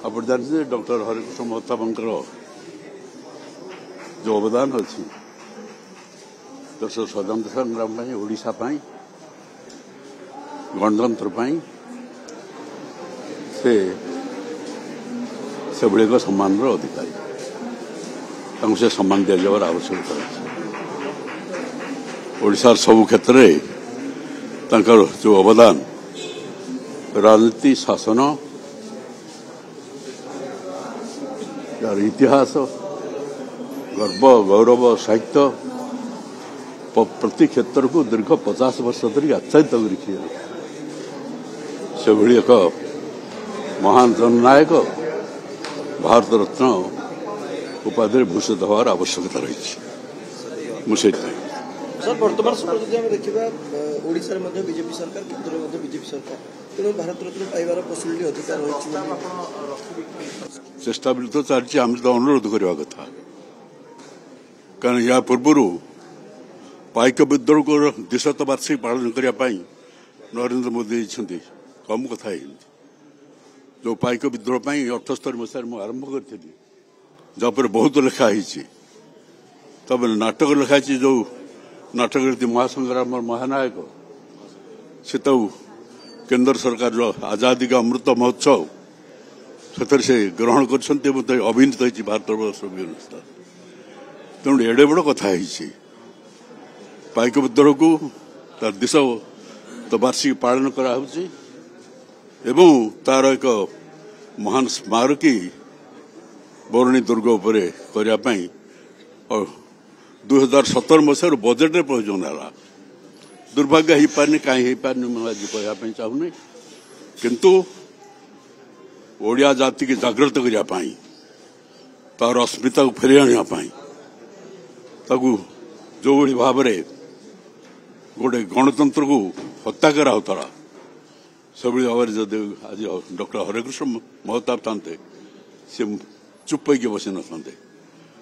आप जानते डॉक्टर हरिकृष्ण महताबंकर जो अवदान अच्छी देश स्वतंत्र संग्राम ओडिशा गणतंत्र से भले एक सम्मान अधिकारी से सम्मान दि जावर आवश्यकता अच्छी ओडिशार सबु क्षेत्र में जो अवदान राजनीति शासन यार इतिहास गर्व गौरव साहित्य प्रति क्षेत्र को दीर्घ 50 वर्ष धरी आच्छादित से भली एक महान जननायक भारत रत्न उपाधि भूषित होवार आवश्यकता रही मुझे सर वर्तमान समय देखा ओडिशा बीजेपी सरकार केन्द्र में बीजेपी सरकार तेणु भारत रत्न पाइबार पॉसिबिलिटी अधिकार रही चेष्टा भी तो चलती आम तो अनुरोध करवा कथा कारण या पूर्व पाइक विद्रोह को 200 वार्षिक पालन करने नरेंद्र मोदी कम कथा जो पाइक विद्रोह 78 मसीह आरंभ करी जब बहुत लिखाई तब नाटक लिखाई जो नाटक महासंग्राम महानायक से तो केंद्र सरकार आजादी का अमृत महोत्सव से ग्रहण कर अभिनीत होती भारत वर्ष व्यवस्था तेणु एडे बड़ कथा पाइक विद्रोह को तार 200 वार्षिक पालन करा तार एक महान स्मारकी बरणी दुर्ग उपर करने 2017 मसीह बजेट प्रयोजन है दुर्भाग्य हो पारनी कहीं मुझे आज कहवाई चाहूनी किंतु ओडिया जाति की जागृत करने तार अस्मिता को फेरी आने जो भाव में गोटे गणतंत्र को हत्या कराला से भाव में जब आज डॉक्टर हरिकृष्ण महताब था सी चुप हो बसी न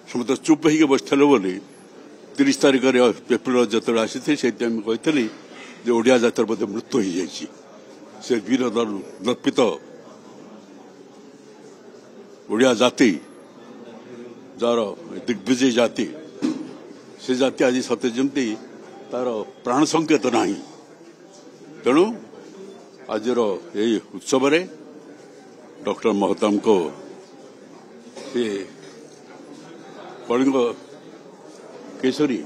समस्त चुप हो बसते बोली 30 तारिख पेपर जो आसी से कही ओडिया जातर बोधे मृत्यु हो जाए से वीर दर्पित ओडिया जाति जार दिग्विजय जाति से जाति आज सत्य जमती तार प्राण संकेत ना तेणु आज यही उत्सव डॉक्टर महताब को कलिंग केसरी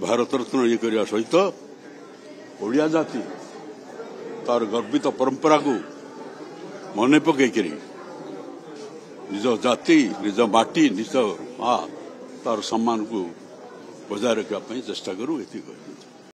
भारत रत्न ये करने सहित ओडिया जाति तार गर्वित परंपरा को मन पकईकि निज जाति निज माटी निज माँ तार सम्मान को बजाय रखा चेष्टा करूँ ये।